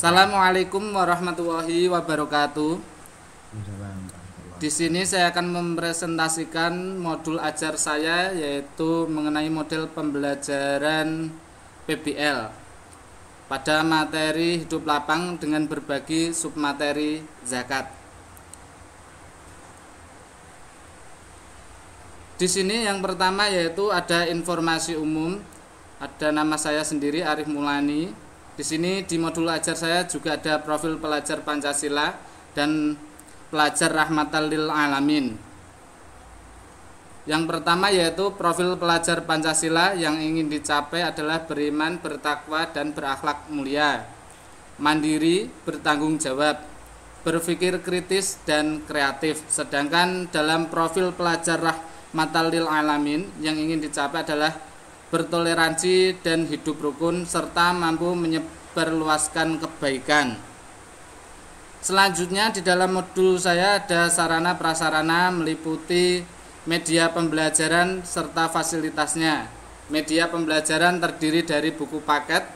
Assalamualaikum warahmatullahi wabarakatuh. Di sini saya akan mempresentasikan modul ajar saya, yaitu mengenai model pembelajaran PBL pada materi hidup lapang dengan berbagi submateri zakat. Di sini yang pertama yaitu ada informasi umum. Ada nama saya sendiri, Arif Mulani. Di sini di modul ajar saya juga ada profil pelajar Pancasila dan pelajar rahmatan lil alamin. Yang pertama yaitu profil pelajar Pancasila yang ingin dicapai adalah beriman, bertakwa, dan berakhlak mulia, mandiri, bertanggung jawab, berpikir kritis, dan kreatif. Sedangkan dalam profil pelajar rahmatan lil alamin yang ingin dicapai adalah bertoleransi dan hidup rukun serta mampu menyebarluaskan kebaikan. Selanjutnya di dalam modul saya ada sarana prasarana meliputi media pembelajaran serta fasilitasnya. Media pembelajaran terdiri dari buku paket,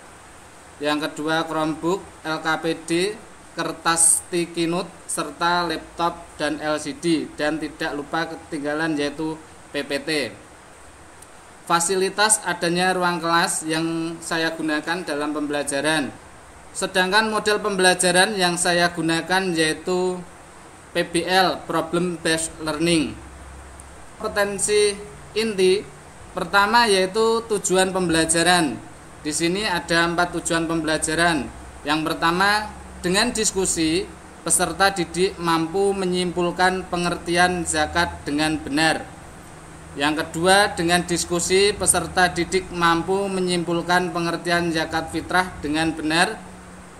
yang kedua Chromebook, LKPD, kertas sticky note, serta laptop dan LCD, dan tidak lupa ketinggalan yaitu PPT. Fasilitas adanya ruang kelas yang saya gunakan dalam pembelajaran. Sedangkan model pembelajaran yang saya gunakan yaitu PBL, Problem Based Learning. Kompetensi inti pertama yaitu tujuan pembelajaran. Di sini ada 4 tujuan pembelajaran. Yang pertama, dengan diskusi peserta didik mampu menyimpulkan pengertian zakat dengan benar. Yang kedua, dengan diskusi peserta didik mampu menyimpulkan pengertian zakat fitrah dengan benar.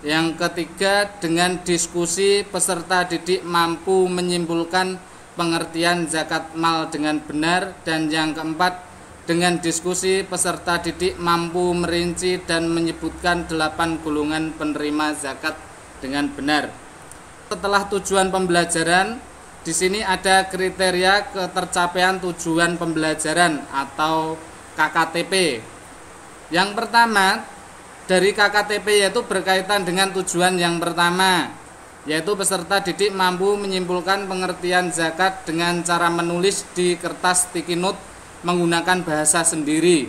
Yang ketiga, dengan diskusi peserta didik mampu menyimpulkan pengertian zakat mal dengan benar. Dan yang keempat, dengan diskusi peserta didik mampu merinci dan menyebutkan 8 golongan penerima zakat dengan benar. Setelah tujuan pembelajaran, di sini ada kriteria ketercapaian tujuan pembelajaran atau KKTP. Yang pertama, dari KKTP yaitu berkaitan dengan tujuan yang pertama, yaitu peserta didik mampu menyimpulkan pengertian zakat dengan cara menulis di kertas sticky note menggunakan bahasa sendiri.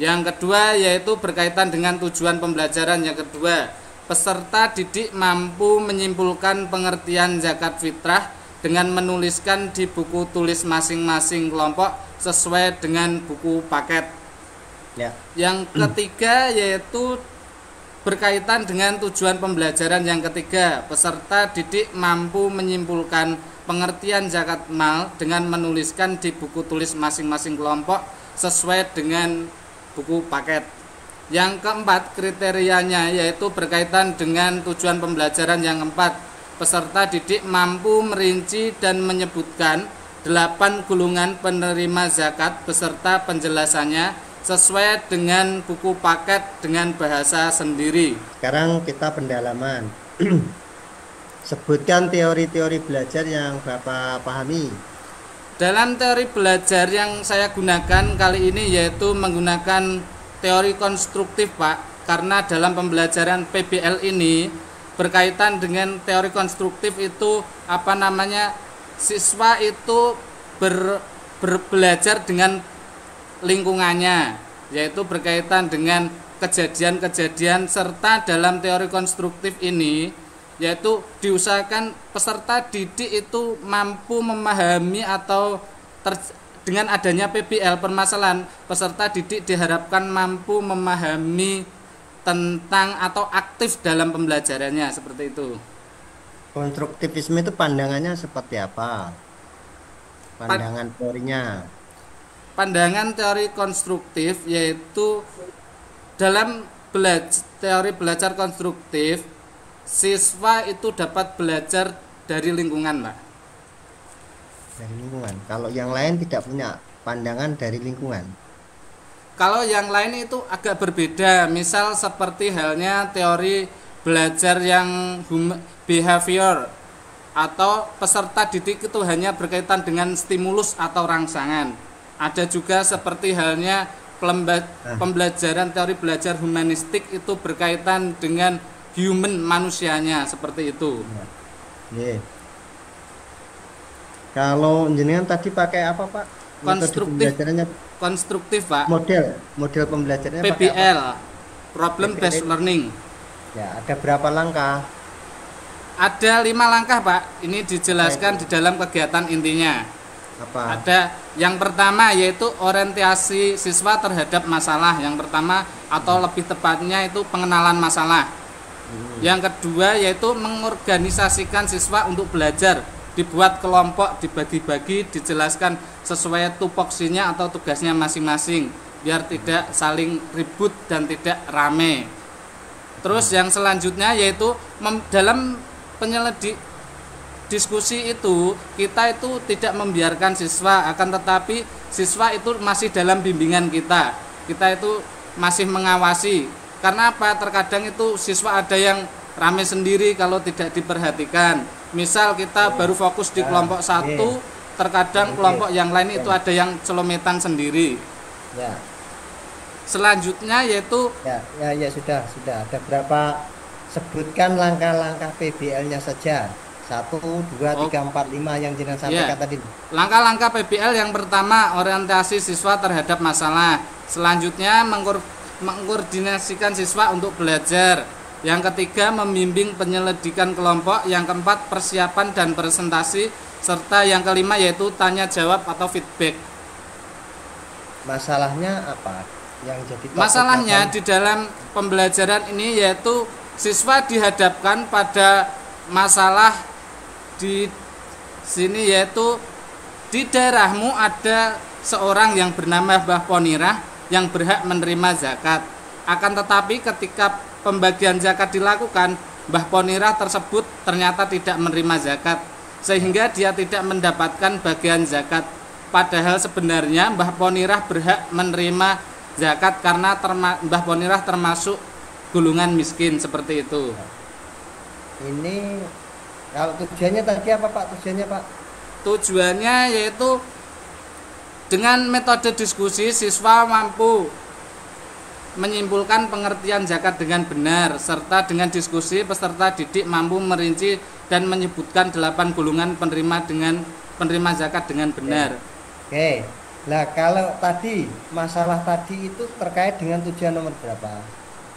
Yang kedua yaitu berkaitan dengan tujuan pembelajaran yang kedua, peserta didik mampu menyimpulkan pengertian zakat fitrah dengan menuliskan di buku tulis masing-masing kelompok sesuai dengan buku paket. Yang ketiga yaitu berkaitan dengan tujuan pembelajaran yang ketiga, peserta didik mampu menyimpulkan pengertian zakat mal dengan menuliskan di buku tulis masing-masing kelompok sesuai dengan buku paket. Yang keempat kriterianya yaitu berkaitan dengan tujuan pembelajaran yang keempat, peserta didik mampu merinci dan menyebutkan 8 golongan penerima zakat beserta penjelasannya sesuai dengan buku paket dengan bahasa sendiri. Sekarang kita pendalaman. Sebutkan teori-teori belajar yang Bapak pahami. Dalam teori belajar yang saya gunakan kali ini yaitu menggunakan teori konstruktif, Pak, karena dalam pembelajaran PBL ini berkaitan dengan teori konstruktif itu siswa itu belajar dengan lingkungannya, yaitu berkaitan dengan kejadian-kejadian, serta dalam teori konstruktif ini yaitu diusahakan peserta didik itu mampu memahami atau dengan adanya PBL permasalahan peserta didik diharapkan mampu memahami tentang atau aktif dalam pembelajarannya, seperti itu. Konstruktivisme itu pandangannya seperti apa? Pandangan teorinya. Pandangan teori konstruktif yaitu dalam teori belajar konstruktif, siswa itu dapat belajar dari lingkungan, Pak. Dari lingkungan. Kalau yang lain tidak punya pandangan dari lingkungan. Kalau yang lain itu agak berbeda, misal seperti halnya teori belajar yang behavior atau peserta didik itu hanya berkaitan dengan stimulus atau rangsangan. Ada juga seperti halnya pembelajaran teori belajar humanistik itu berkaitan dengan human manusianya seperti itu. Nggih. Kalau jenengan tadi pakai apa, Pak? Metode Konstruktif, pembelajarannya konstruktif Pak. model pembelajarannya pakai apa? PBL, problem PBL. based learning. Ya, ada berapa langkah? Ada 5 langkah Pak. Ini dijelaskan di dalam kegiatan intinya. Apa? Ada yang pertama yaitu orientasi siswa terhadap masalah. Yang pertama atau lebih tepatnya itu pengenalan masalah. Yang kedua yaitu mengorganisasikan siswa untuk belajar. Dibuat kelompok, dibagi-bagi, dijelaskan sesuai tupoksinya atau tugasnya masing-masing biar tidak saling ribut dan tidak rame. Terus yang selanjutnya yaitu dalam diskusi itu kita itu tidak membiarkan siswa, akan tetapi siswa itu masih dalam bimbingan kita itu masih mengawasi. Karena apa? Terkadang itu siswa ada yang rame sendiri kalau tidak diperhatikan. Misal kita baru fokus di kelompok satu, terkadang kelompok yang lain itu ada yang celometan sendiri. Ya. Selanjutnya yaitu Ya sudah. Ada berapa? Sebutkan langkah-langkah PBL-nya saja. 1, 2, 3, 4, 5 yang jenengan sampaikan tadi. Langkah-langkah PBL yang pertama orientasi siswa terhadap masalah. Selanjutnya mengkoordinasikan siswa untuk belajar. Yang ketiga membimbing penyelidikan kelompok. Yang keempat persiapan dan presentasi. Serta yang kelima yaitu tanya jawab atau feedback. Masalahnya apa? Yang jadi Masalahnya di dalam pembelajaran ini yaitu siswa dihadapkan pada masalah di sini, yaitu di daerahmu ada seorang yang bernama Mbah Ponirah yang berhak menerima zakat. Akan tetapi ketika pembagian zakat dilakukan, Mbah Ponirah tersebut ternyata tidak menerima zakat, sehingga dia tidak mendapatkan bagian zakat. Padahal sebenarnya Mbah Ponirah berhak menerima zakat karena Mbah Ponirah termasuk golongan miskin seperti itu. Ini kalau tujuannya tadi apa, Pak? Tujuannya yaitu dengan metode diskusi siswa mampu menyimpulkan pengertian zakat dengan benar, serta dengan diskusi peserta didik mampu merinci dan menyebutkan 8 golongan penerima zakat dengan benar. Oke. Nah, kalau tadi masalah tadi itu terkait dengan tujuan nomor berapa?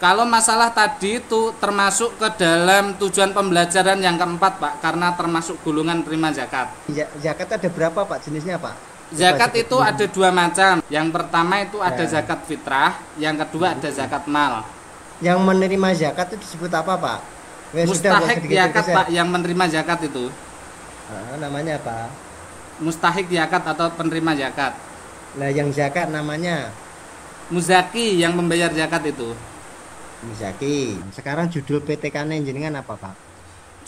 Kalau masalah tadi itu termasuk ke dalam tujuan pembelajaran yang keempat Pak, karena termasuk golongan penerima zakat. Zakat ada berapa Pak, jenisnya Pak? Zakat itu ada 2 macam. Yang pertama itu ada zakat fitrah, yang kedua ada zakat mal. Yang menerima zakat itu disebut apa Pak? Mustahik zakat Pak, yang menerima zakat itu. Namanya apa? Mustahik zakat atau penerima zakat. Nah, yang zakat namanya muzaki, yang membayar zakat itu. Muzaki. Sekarang judul PTK-nya jenengan apa Pak?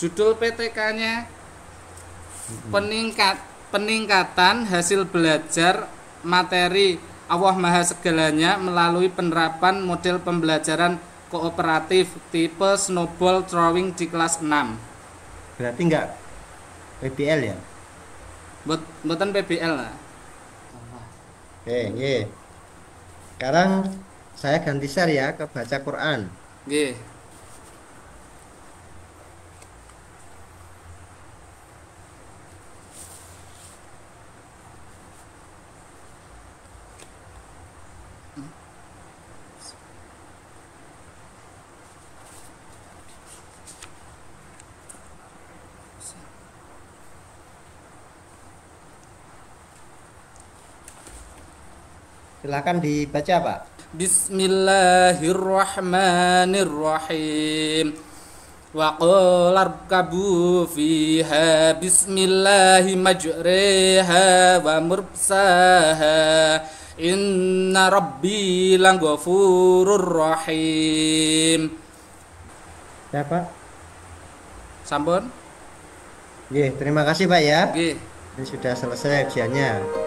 Judul PTK-nya peningkatan hasil belajar materi Allah Maha Segalanya melalui penerapan model pembelajaran kooperatif tipe snowball drawing di kelas 6. Berarti enggak PBL ya? Buatan PBL lah. Oke. Sekarang saya ganti share ya ke baca Quran. Nggih. Silakan dibaca Pak. Bismillahirrahmanirrahim. Wa qala irkabu fiha bismillahi majriha wa mursaha inna rabbi laghafurur rahim. Ya Pak. Sampun? Terima kasih Pak ya. Nggih. Ini sudah selesai ujiannya.